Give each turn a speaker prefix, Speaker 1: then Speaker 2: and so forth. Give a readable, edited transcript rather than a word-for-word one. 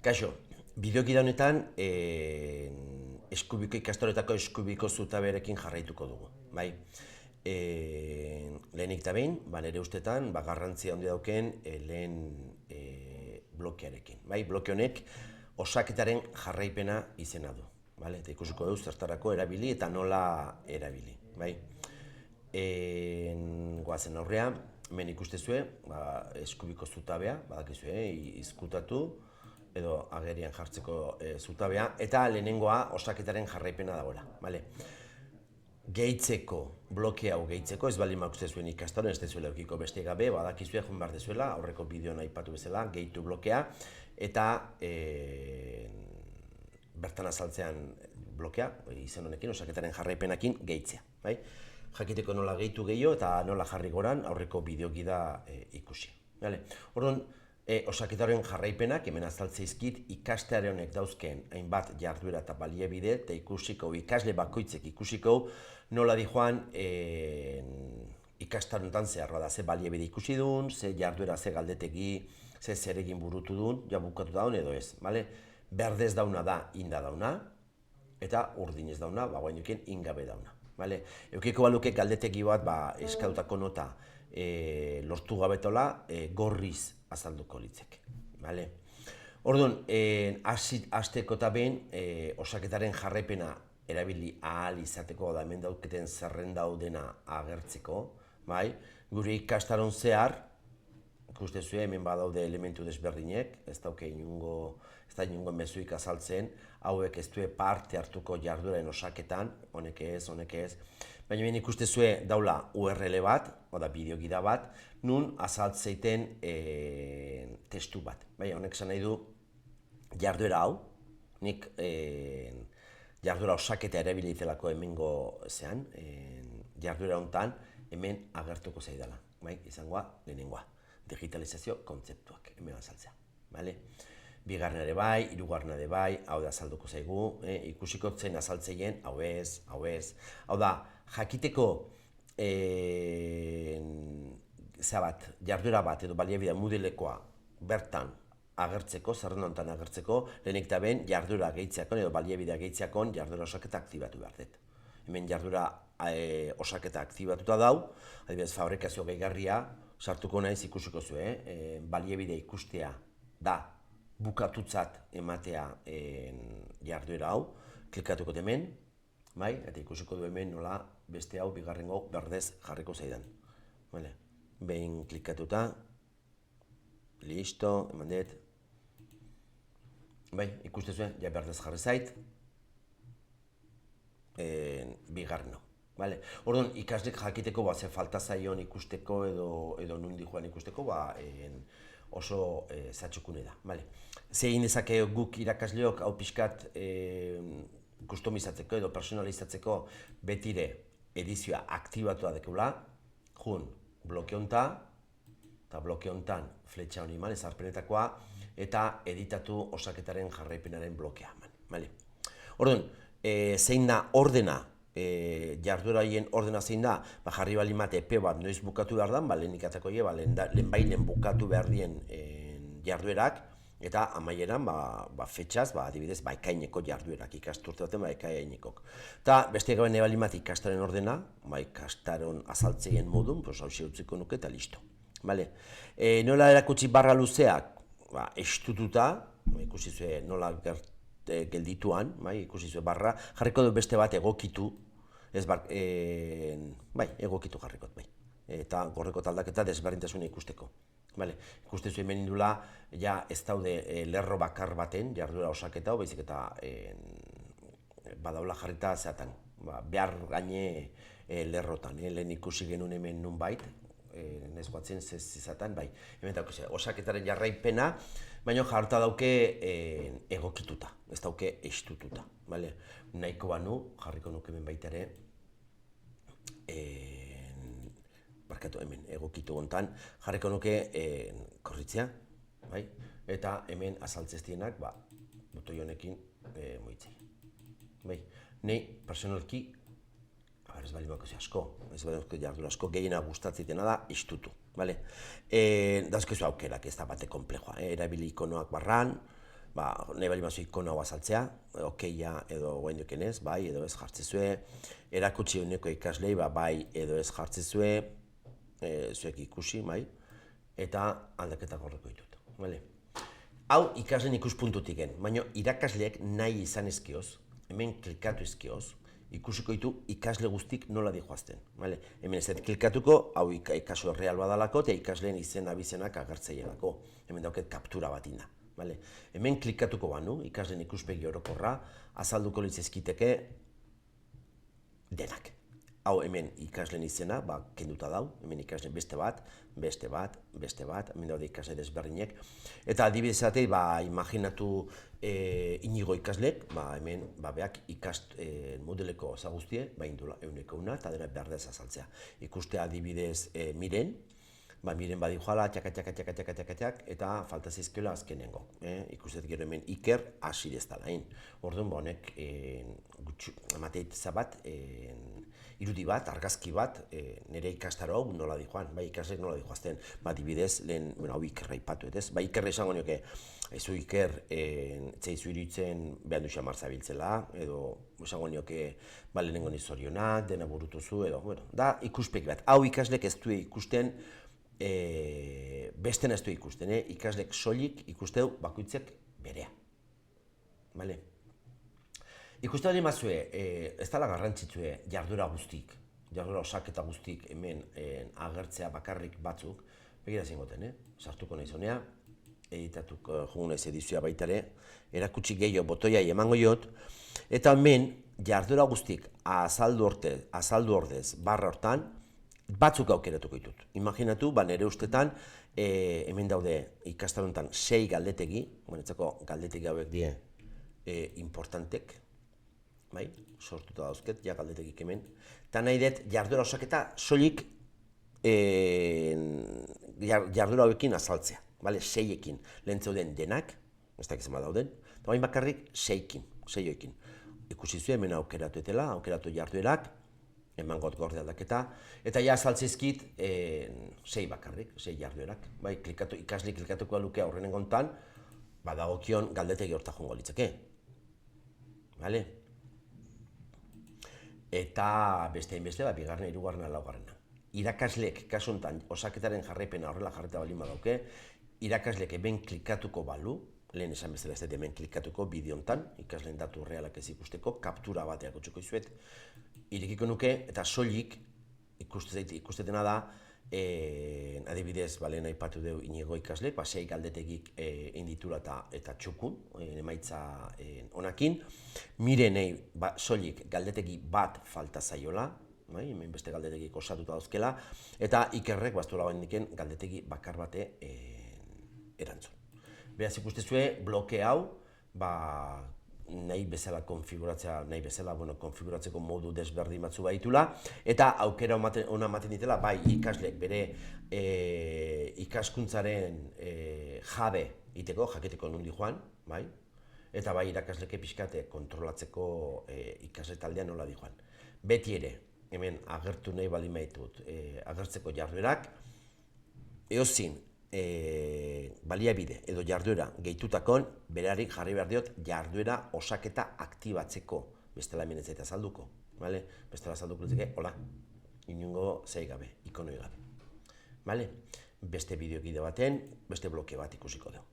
Speaker 1: Kaixo, bideokida honetan ikastoretako eskubiko zutabearekin jarraituko dugu, bai? Lehenik eta behin, nire ustetan, garrantzia handia dauken lehen blokearekin, bai? Bloke honek osaketaren jarraipena izena du, bale? Eta ikusiko dugu zertarako erabili eta nola erabili, bai? Goazen aurrean, hemen ikustezue, eskubiko zutabea, badakizue, izkutatu, edo agerian jartzeko zutabea, eta lehenengoa osaketaren jarraipena dagoela, bale? Gehitzeko, bloke hau gehitzeko, ez bali makuste zuen ikastoren, ez dezuela eukiko beste gabe, badakizue joan behar dezuela, aurreko bideoan aipatu bezala, gehitu blokea, eta bertan azaltzean blokea, izen honekin, osaketaren jarraipenakin gehitzea, bai? Jakiteko nola gehitu gehiago eta nola jarri goran aurreko bideokida ikusi, bale? Orduan, osaketaren jarraipenak, hemen azaltzeizkit, ikasteare honek dauzkeen hainbat jarduera eta baliabide, eta ikusiko, ikasle bakoitzek ikusiko, nola di joan ikastaronetan zeharra da, ze baliabide ikusi duen, ze jarduera, ze galdetegi, ze zeregin burutu duen, ja bukatu daun edo ez, bale? Berdez dauna da, inda dauna, eta urdinez dauna, guainoken ingabe dauna, bale? Eukiko baluke galdetegi bat, eskadutako nota lortu gabetola, gorriz azalduko litzeke, bale? Orduan, hasteko eta behin, osaketaren jarraipena erabili ahal izateko, da hemen dauketen zerrenda dena agertzeko, bai? Gure ikastaron zehar, ikustezue hemen badaude elementu desberdinek, ez da inungo mezuik azaltzen, hauek ez due parte hartuko jardueren osaketan, honek ez, baina hemen ikustezue daula URL bat, oda bideogida bat, nun azaltzeiten testu bat. Baina honek esan nahi du jarduera hau, nik jarduera osaketa erabili ditelako hemengo zean, jarduera hontan hemen agertuko zaidala, izangoa lehenengoa. Digitalizazio kontzeptuak, hemen azaltzea, bale? Bigarren ere bai, hirugarren ere bai, hau da azalduko zaigu, ikusiko zen azaltzeien, hau ez, hau da, jakiteko jarduera bat edo baliabidea Moodlekoa bertan agertzeko, zerrenda honetan agertzeko, lehenik eta behin jarduera gehitzeakon edo baliabidea gehitzeakon jarduera osaketa aktibatu behar dut. Hemen jarduera osaketa aktibatuta dau, adibidez fabrikazio gehigarria, sartuko naiz ikusiko zu, baliabide ikustea da bukatutzat ematea jarduera hau, klikatuko hemen, bai, eta ikusiko du hemen nola beste hau bigarrengo berdez jarriko zaidan. Behin klikatuta, listo, eman dut, bai, ikustezu, ja berdez jarri zait, bigarren hau. Orduan, ikaslek jakiteko ze falta zaion ikusteko edo nundi joan ikusteko oso zatxukune da. Ze egin dezake guk irakasleok hau pixkat kustomizatzeko edo personalizatzeko betire edizioa aktibatua dekula, jun bloke honta, eta bloke hontan fletxa honi eman, ezarpenetakoa, eta editatu osaketaren jarraipenaren blokea eman. Orduan, zein da ordena, jardueraien ordena zein da, jarri bali mate epe bat noiz bukatu behar den, lehenik atako lehenbailen bukatu behar dien jarduerak, eta amaieran, fetxaz, adibidez, ekaineko jarduerak, ikasturte baten, ekainekok. Eta beste gaben bali mate ikastaren ordena, ikastaron azaltzeien modun, hausia utziko nuke eta listo. Nola erakutsi barra luzeak, estututa, ikusi zuen nola geldituan, ikusi zuen barra, jarriko dut beste bat egokitu, egokitu jarrikot, eta gorreko taldaketa desberdintasuna ikusteko. Ikustezu hemen indula, ez daude lerro bakar baten, jarduera osaketa, baizik eta badaula jarrita zeatan, behar gaine lerrotan, lehen ikusi genuen hemen nunbait, nezkoatzen zezatan, hemen dauke osaketaren jarraipena, baina jarta dauke egokituta, ez dauke estututa. Nahiko banu, jarriko nuke hemen baita ere, hemen egokitu gontan, jarriko nuke korritzea, eta hemen azaltzeztienak, botoi honekin moitzei. Nei, personalki, ez bali bako asko, ez bali jardun asko, gehiena gustatzitena da, istutu. Dauzkezu aukerak ez da bate komplejoa, erabili ikonoak barran, nahi bali mazu ikona hau azaltzea, okeia edo guaindoken ez, bai edo ez jartzezue, erakutsi honeko ikaslei, bai edo ez jartzezue, zuek ikusi, bai, eta aldaketak horreko ditut. Hau ikasleen ikuspuntutik gen, baina irakasleek nahi izan ezkioz, hemen klikatu ezkioz, ikusiko ditu ikasle guztik nola dihoazten. Hemen ez klikatuko, hau ikaso real badalako, eta ikasleen izen abizenak agertzeielako. Hemen dauket kaptura bat inda. Hemen klikatuko banu, ikasleen ikuspegi orokorra, azalduko litzezkiteke denak. Hau hemen ikasleen izena, kenduta dau, hemen ikasleen beste bat, hemen daude ikasle desberdinek. Eta adibidezatei, imaginatu Inigo ikaslek, hemen beak modeleko zaguztie, indula euneko una, eta dena berdez azaltzea. Ikuste adibidez Miren, Miren badi joala, txak, eta falta zizkiola azkenengo. Ikustet gero hemen Iker hasi deztala. Orduan, honek amateitza bat, irudi bat, argazki bat, nire ikastaro hau nola di joan, ikaslek nola di joazten, adibidez, lehen, hau Ikerra ipatu, ez? Ikerra esango nioke, ezu Iker, zeizu iruditzen behan duxa marzabiltzela, edo esango nioke, lehenengo nizorionak, dena burutuzu, edo, da ikuspeki bat. Hau ikaslek ez du ikusten, besten ez du ikusten, ikaslek soilik ikusteu bakoitzek berea. Ikuste hori mazue, ez dala garrantzitsue jarduera guztik, jarduera osaketa guztik hemen agertzea bakarrik batzuk, begira zingoten, sartuko nahi zonea, editatuko jugun ez edizioa baitare, erakutsi gehiago botoiai emango jot, eta hemen jarduera guztik azaldu ordez barra hortan, batzuk aukeratuko ditut. Imaginatu, nire ustetan, hemen daude ikastarontan 6 galdetegi, guanetzako galdetegi hauek die importantek, sortuta dauzket, galdetegik hemen, eta nahi dut jarduera osaketa soilik jarduera hauekin azaltzea, 6ekin, lehen zeuden denak, ez dakitzen dauden, eta bain bakarrik 6ekin. Ikusi zuen hemen aukeratu etela, aukeratu jarduerak, eman got gorde aldaketa, eta ja azaltzizkit 6 bakarrik, 6 jarduerak, ikasli klikatuko luke aurrenen gontan, badagokion galdetegi horta jongo litzeke. Eta beste hainbeste, bigarrena, hirugarrena, laugarrena. Irakasleek, kasu honetan, osaketaren jarraipena horrela jarreta balin badauke, irakasleek hemen klikatuko balu, lehen esan bezala ez dut hemen klikatuko bideo honetan, ikasleen datu realak ez ikusteko, kaptura bateak utzuko izuet, irekiko nuke, eta soilik ikustetena da, adibidez, lehen aipatu dugu Inigo ikaslek, 6 galdetegik inditura eta txukun, emaitza honakin. Mirenei soilik galdetegi bat falta zaiola, hemen beste galdetegik osatuta dauzkela, eta Ikerrek baztuela baindiken galdetegi bakar bate erantzun. Beraz ikustezue, bloke hau, nahi bezala konfiguratzeko modu desberdin batzu baitula, eta aukera ona ematen ditela, ikaslek bere ikaskuntzaren jabe iteko, jaketeko nundi joan, eta irakasleke pixkate kontrolatzeko ikasle taldea nola di joan. Beti ere, hemen agertu nahi baldin baitut, agertzeko jarduerak, eozin, baliabide edo jarduera gehitutakon, berarik jarri behar diot jarduera osaketa aktibatzeko, bestela hemen ez zaita azalduko, bestela azalduko litzeke, hola, inungo zei gabe, ikonoi gabe. Beste bideogide baten, beste bloke bat ikusiko dugu.